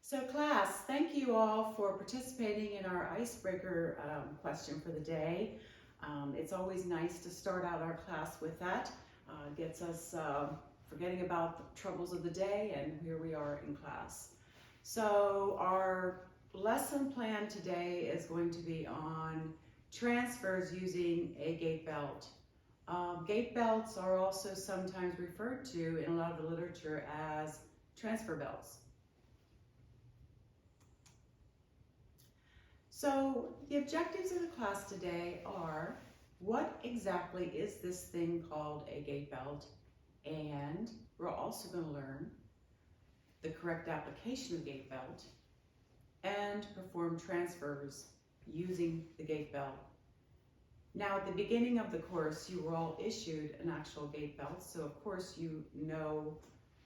So class, thank you all for participating in our icebreaker question for the day. It's always nice to start out our class with that. Gets us forgetting about the troubles of the day, and here we are in class. So our lesson plan today is going to be on transfers using a gait belt. Gait belts are also sometimes referred to in a lot of the literature as transfer belts. So the objectives of the class today are, what exactly is this thing called a gait belt? And we're also going to learn the correct application of gait belt and perform transfers using the gait belt. Now at the beginning of the course, you were all issued an actual gait belt, so of course you know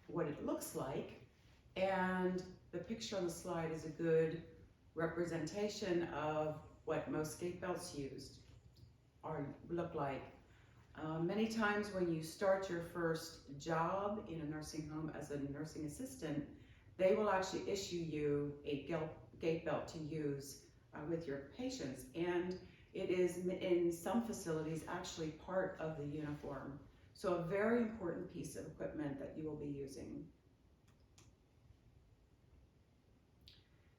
what it looks like, and the picture on the slide is a good representation of what most gait belts used or look like. Many times when you start your first job in a nursing home as a nursing assistant, they will actually issue you a gait belt to use with your patients, and it is in some facilities actually part of the uniform. So a very important piece of equipment that you will be using.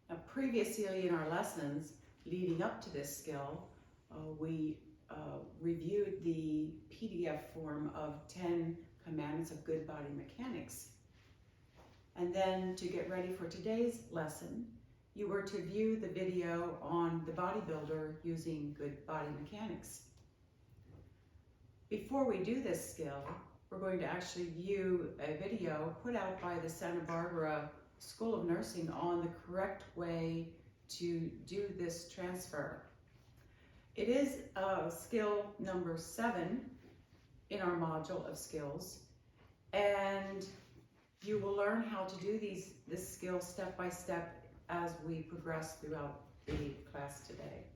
Now, previously in our lessons leading up to this skill, we reviewed the PDF form of 10 Commandments of Good Body Mechanics. And then to get ready for today's lesson, you were to view the video on the bodybuilder using good body mechanics. Before we do this skill, we're going to actually view a video put out by the Santa Barbara School of Nursing on the correct way to do this transfer. It is skill number 7 in our module of skills, and you will learn how to do this skill step by step as we progress throughout the class today.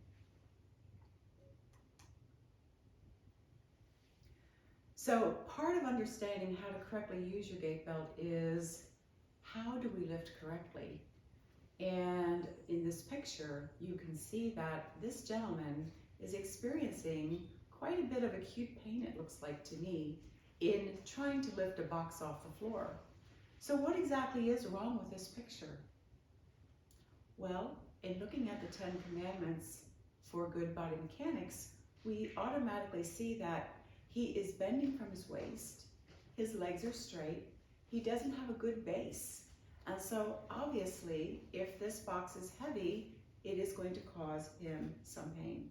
So part of understanding how to correctly use your gait belt is, how do we lift correctly? And in this picture, you can see that this gentleman is experiencing quite a bit of acute pain, it looks like to me, in trying to lift a box off the floor. So what exactly is wrong with this picture? Well, in looking at the 10 Commandments for good body mechanics, we automatically see that he is bending from his waist, his legs are straight, he doesn't have a good base. And so obviously, if this box is heavy, it is going to cause him some pain.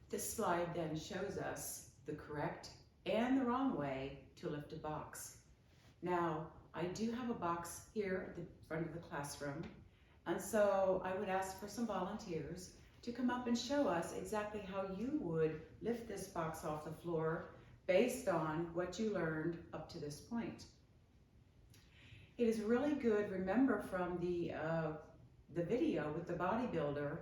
This slide then shows us the correct and the wrong way to lift a box. Now, I do have a box here at the front of the classroom, and so I would ask for some volunteers to come up and show us exactly how you would lift this box off the floor based on what you learned up to this point. It is really good, remember from the video with the bodybuilder,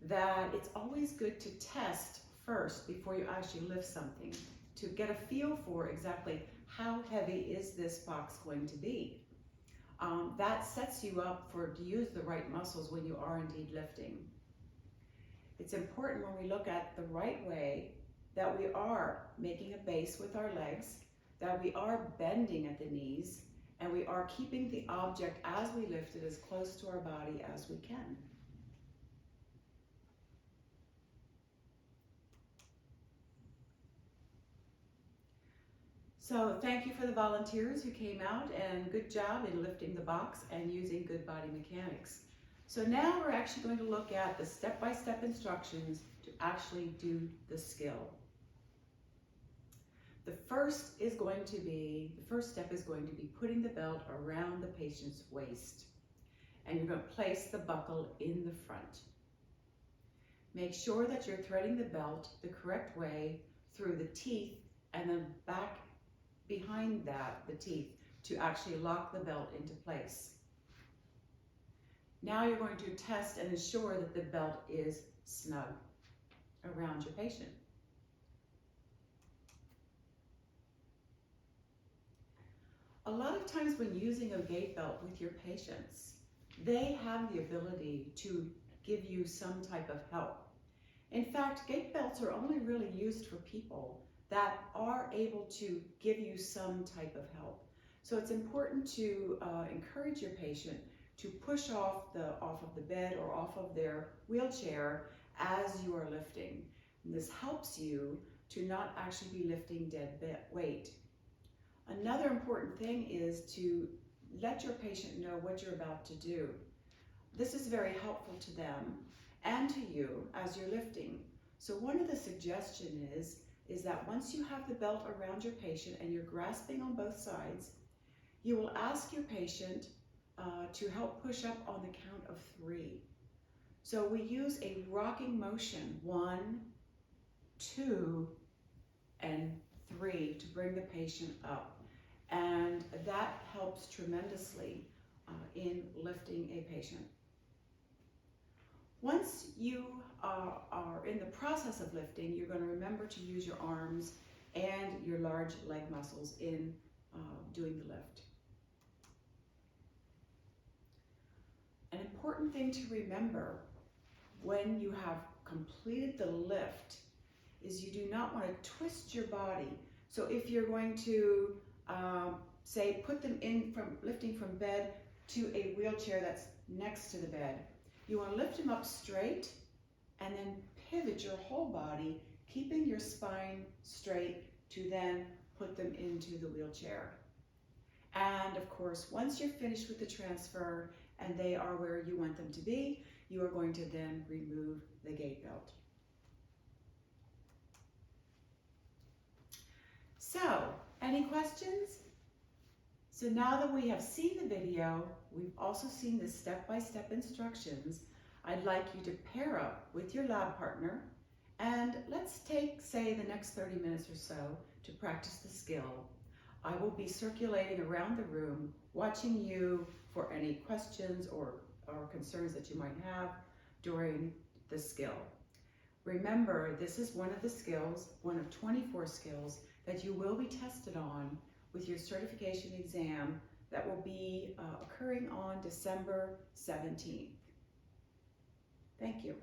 that it's always good to test first before you actually lift something, to get a feel for exactly how heavy is this box going to be. That sets you up to use the right muscles when you are indeed lifting. It's important when we look at the right way that we are making a base with our legs, that we are bending at the knees, and we are keeping the object as we lift it as close to our body as we can. So thank you for the volunteers who came out, and good job in lifting the box and using good body mechanics. So now we're actually going to look at the step-by-step instructions to actually do the skill. The first step is going to be putting the belt around the patient's waist, and you're going to place the buckle in the front. Make sure that you're threading the belt the correct way through the teeth and then back behind the teeth to actually lock the belt into place. Now you're going to test and ensure that the belt is snug around your patient. A A lot of times when using a gait belt with your patients, they have the ability to give you some type of help. In fact, gait belts are only really used for people that are able to give you some type of help. So it's important to encourage your patient to push off of the bed or off of their wheelchair as you are lifting. And this helps you to not actually be lifting dead weight. Another important thing is to let your patient know what you're about to do. This is very helpful to them and to you as you're lifting. So one of the suggestions is that once you have the belt around your patient and you're grasping on both sides, you will ask your patient to help push up on the count of 3. So we use a rocking motion, 1, 2, and 3 to bring the patient up. And that helps tremendously in lifting a patient. Once you are in the process of lifting, you're going to remember to use your arms and your large leg muscles in doing the lift. An important thing to remember when you have completed the lift is you do not want to twist your body. So if you're going to say put them in from lifting from bed to a wheelchair that's next to the bed, you want to lift them up straight and then pivot your whole body, keeping your spine straight to then put them into the wheelchair. And of course, once you're finished with the transfer and they are where you want them to be, you are going to then remove the gait belt. So, any questions? So now that we have seen the video, we've also seen the step-by-step instructions. I'd like you to pair up with your lab partner and let's take, say, the next 30 minutes or so to practice the skill. I will be circulating around the room, watching you for any questions or concerns that you might have during the skill. Remember, this is one of the skills, one of 24 skills that you will be tested on with your certification exam that will be occurring on December 17th. Thank you.